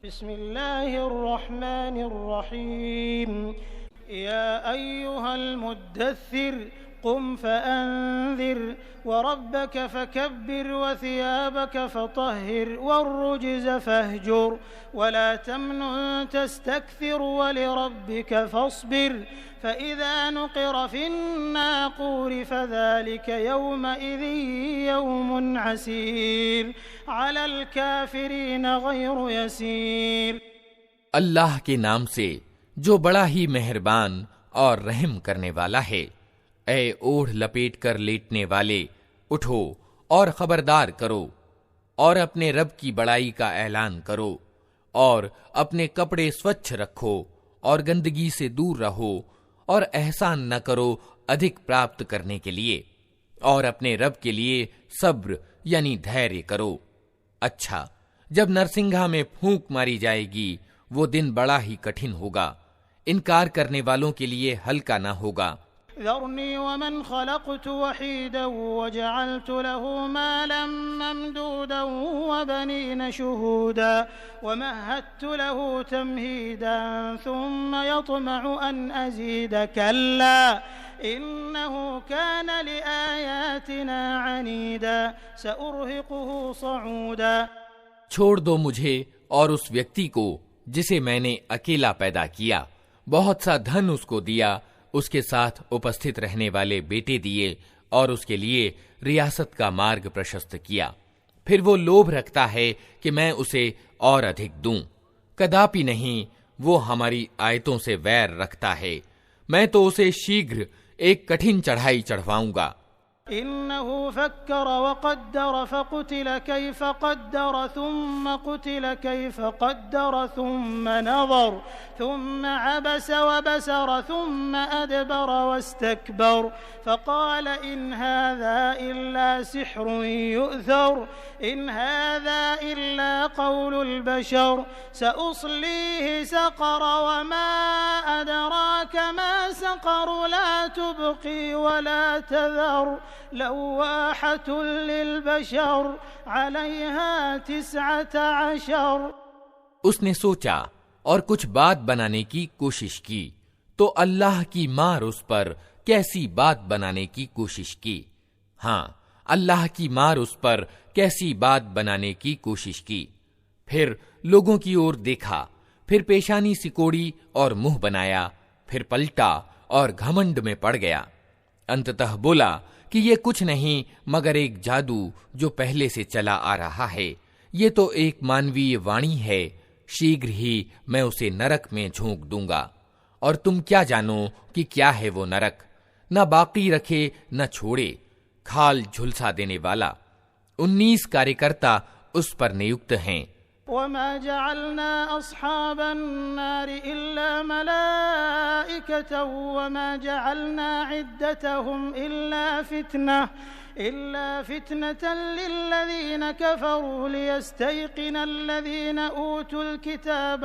बिस्मिल्लाहिर्रहमानिर्रहीम या अय्युहल मुद्दस्सिर कुम फअन्ज़िर वरब्बक फकब्बिर वसियाबक फतह्हिर वर्रुज्ज़ फहजुर वला तमनुन तस्तक्थिर वलिरब्बिक फस्बिर फ़इज़ा नुक़िर फ़िन्नाक़ूर फ़ज़ालिक यौमइज़िन यौमुन असीर अलल काफ़िरीन गैरु यसीर। अल्लाह के नाम से जो बड़ा ही मेहरबान और रहम करने वाला है। ऐ ओढ़ लपेट कर लेटने वाले, उठो और खबरदार करो और अपने रब की बड़ाई का ऐलान करो और अपने कपड़े स्वच्छ रखो और गंदगी से दूर रहो और एहसान न करो अधिक प्राप्त करने के लिए और अपने रब के लिए सब्र यानी धैर्य करो। अच्छा, जब नरसिंघा में फूंक मारी जाएगी वो दिन बड़ा ही कठिन होगा, इनकार करने वालों के लिए हल्का न होगा। ज़रनी वमन खलक़तु वहीदन वजअलतु लहू मालन ममदूदन वबनीन शुहूदा वमहदतु लहू तमहीदन सुम्मा यत्मअु अन अज़ीद कल्ला इन्नहु कान लिआयातिना अनीदा सउर्हिक़ुहु सऊदा। छोड़ दो मुझे और उस व्यक्ति को जिसे मैंने अकेला पैदा किया, बहुत सा धन उसको दिया, उसके साथ उपस्थित रहने वाले बेटे दिए और उसके लिए रियासत का मार्ग प्रशस्त किया। फिर वो लोभ रखता है कि मैं उसे और अधिक दूं। कदापि नहीं, वो हमारी आयतों से वैर रखता है। मैं तो उसे शीघ्र एक कठिन चढ़ाई चढ़वाऊंगा। इन्नहु फक्कर वक़द्दर फक़ुतिल कैफ़ क़द्दर थुम्म क़ुतिल कैफ़ क़द्दर थुम्म नज़र थुम्म अबस वबसर थुम्म अदबर वस्तकबर फ़क़ाल इन हाज़ा इल्ला सिह्रुन यु'थर इन हाज़ा इल्ला क़ौलुल बशर सउस्लीहि सक़र वमा अदराक मा सक़र ला तुबक़ी वला तज़र लव्वाहतुन लिलबशर अलैहा 19। उसने सोचा और कुछ बात बनाने की कोशिश की तो अल्लाह की मार उस पर कैसी बात बनाने की कोशिश की। हाँ, अल्लाह की मार उस पर कैसी बात बनाने की कोशिश की। फिर लोगों की ओर देखा, फिर पेशानी सिकोड़ी और मुंह बनाया, फिर पलटा और घमंड में पड़ गया। अंततः बोला कि ये कुछ नहीं मगर एक जादू जो पहले से चला आ रहा है। ये तो एक मानवीय वाणी है, शीघ्र ही मैं उसे नरक में झोंक दूंगा और तुम क्या जानो कि क्या है वो नरक, न बाकी रखे न छोड़े, खाल झुलसा देने वाला। 19 कार्यकर्ता उस पर नियुक्त हैं। वमा जअलना अस्हाबन नारि इल्ला मलाइकतन वमा जअलना इद्दतहुम इल्ला फितनतन लिल्लज़ीन कफ़रू लियस्तयक़िना अल्लज़ीन ऊतुल किताब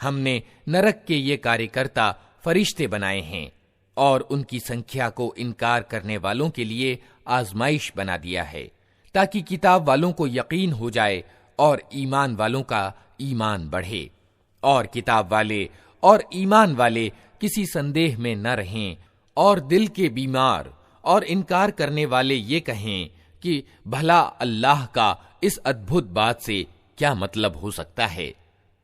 हमने नरक के ये कार्यकर्ता फरिश्ते बनाए हैं और उनकी संख्या को इनकार करने वालों के लिए आजमाइश बना दिया है ताकि किताब वालों को यकीन हो जाए और ईमान वालों का ईमान बढ़े और किताब वाले और ईमान वाले किसी संदेह में न रहें और दिल के बीमार और इनकार करने वाले ये कहें कि भला अल्लाह का इस अद्भुत बात से क्या मतलब हो सकता है।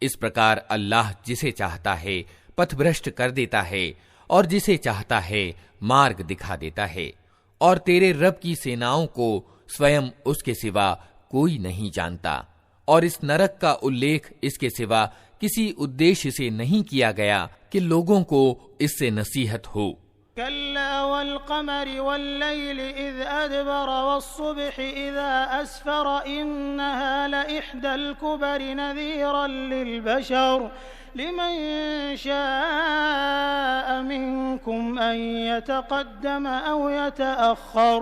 इस प्रकार अल्लाह जिसे चाहता है पथभ्रष्ट कर देता है और जिसे चाहता है मार्ग दिखा देता है और तेरे रब की सेनाओं को स्वयं उसके सिवा कोई नहीं जानता। और इस नरक का उल्लेख इसके सिवा किसी उद्देश्य से नहीं किया गया कि लोगों को इससे नसीहत हो। कल्ला वल क़मरि वल्लैलि इज़ अदबर वस्सुब्हि इज़ा अस्फर इन्नहा लइह्दल कुबरि नज़ीरन लिलबशर लिमन शाअ मिनकुम अन यतक़द्दम औ यतअख़्ख़र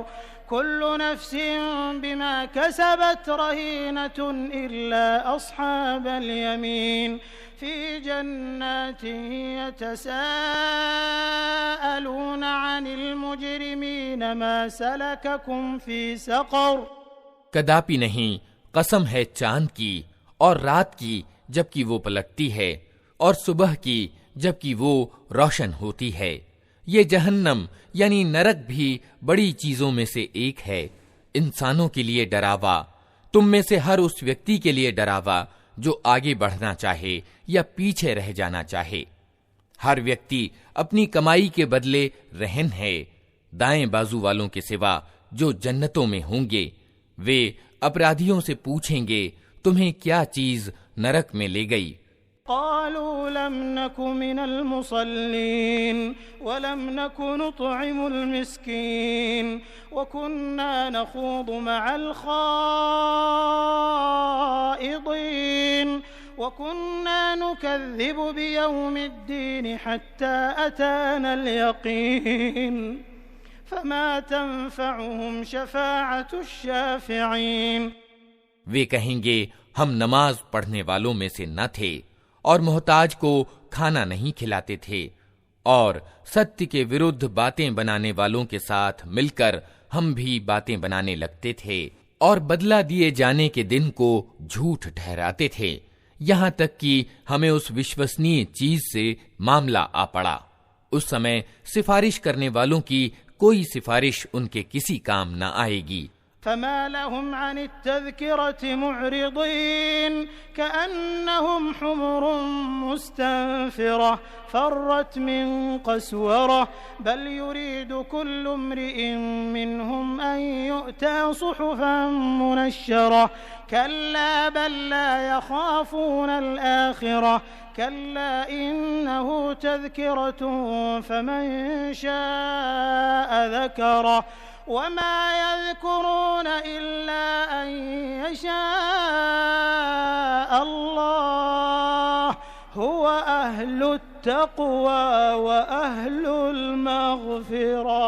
कुल्लु नफ्सिन बिमा कसबत रहीनतुन इल्ला अस्हाबल यमीन फ़ी जन्नातिन यतसाअलून अनिल मुजरिमीन मा सलककुम फ़ी सक़र। कदापि नहीं, कसम है चांद की और रात की जबकि वो पलटती है, और सुबह की जबकि वो रोशन होती है। ये जहन्नम यानी नरक भी बड़ी चीजों में से एक है, इंसानों के लिए डरावा, तुम में से हर उस व्यक्ति के लिए डरावा जो आगे बढ़ना चाहे या पीछे रह जाना चाहे। हर व्यक्ति अपनी कमाई के बदले रहन है। दाएं बाजू वालों के सिवा जो जन्नतों में होंगे वे अपराधियों से पूछेंगे, तुम्हें क्या चीज नरक में ले गई? क़ालू लम नकु मिनल मुसल्लीन वलम नकु नुत्इमुल मिस्कीन वकुन्ना नख़ूदु मअल ख़ाइदीन वकुन्ना नुकज़्ज़िबु बियौमिद्दीन हत्ता अतानल यक़ीन फमा तंफ़अहुम शफ़ाअतुश शाफ़िईन। वे कहेंगे, हम नमाज पढ़ने वालों में से न थे और मोहताज को खाना नहीं खिलाते थे, और सत्य के विरुद्ध बातें बनाने वालों के साथ मिलकर हम भी बातें बनाने लगते थे और बदला दिए जाने के दिन को झूठ ठहराते थे, यहाँ तक कि हमें उस विश्वसनीय चीज से मामला आ पड़ा। उस समय सिफारिश करने वालों की कोई सिफारिश उनके किसी काम न आएगी। फमा लहुम अनि तज़किरति मुअरिदीन कअन्नहुम हुमुरुन मुस्तनफिरा फर्रत मिन क़स्वरा बल युरीदु कुल्लु इम्रिइन मिनहुम अन यु'ता सुहुफन मुनश्शरा कल्ला बल ला यख़ाफ़ूनल आख़िरा कल्ला इन्नहु तज़किरतुन फमन शाअ ज़करा वमा यज़कुरून इल्ला अन यशाअ अल्लाह हुवा अहलुत तक़वा व अहलुल मग़फ़िरा।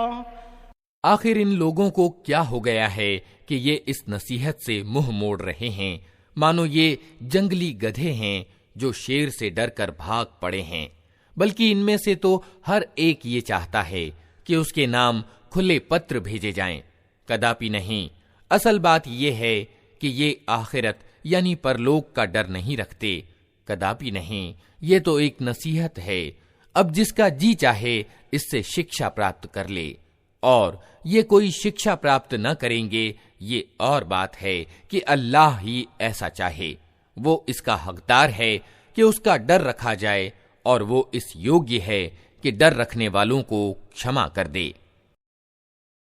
आखिर इन लोगों को क्या हो गया है कि ये इस नसीहत से मुंह मोड़ रहे हैं, मानो ये जंगली गधे हैं जो शेर से डरकर भाग पड़े हैं। बल्कि इनमें से तो हर एक ये चाहता है कि उसके नाम खुले पत्र भेजे जाएं। कदापि नहीं, असल बात यह है कि ये आखिरत यानी परलोक का डर नहीं रखते। कदापि नहीं, ये तो एक नसीहत है। अब जिसका जी चाहे इससे शिक्षा प्राप्त कर ले, और ये कोई शिक्षा प्राप्त न करेंगे, ये और बात है कि अल्लाह ही ऐसा चाहे। वो इसका हकदार है कि उसका डर रखा जाए, और वो इस योग्य है कि डर रखने वालों को क्षमा कर दे।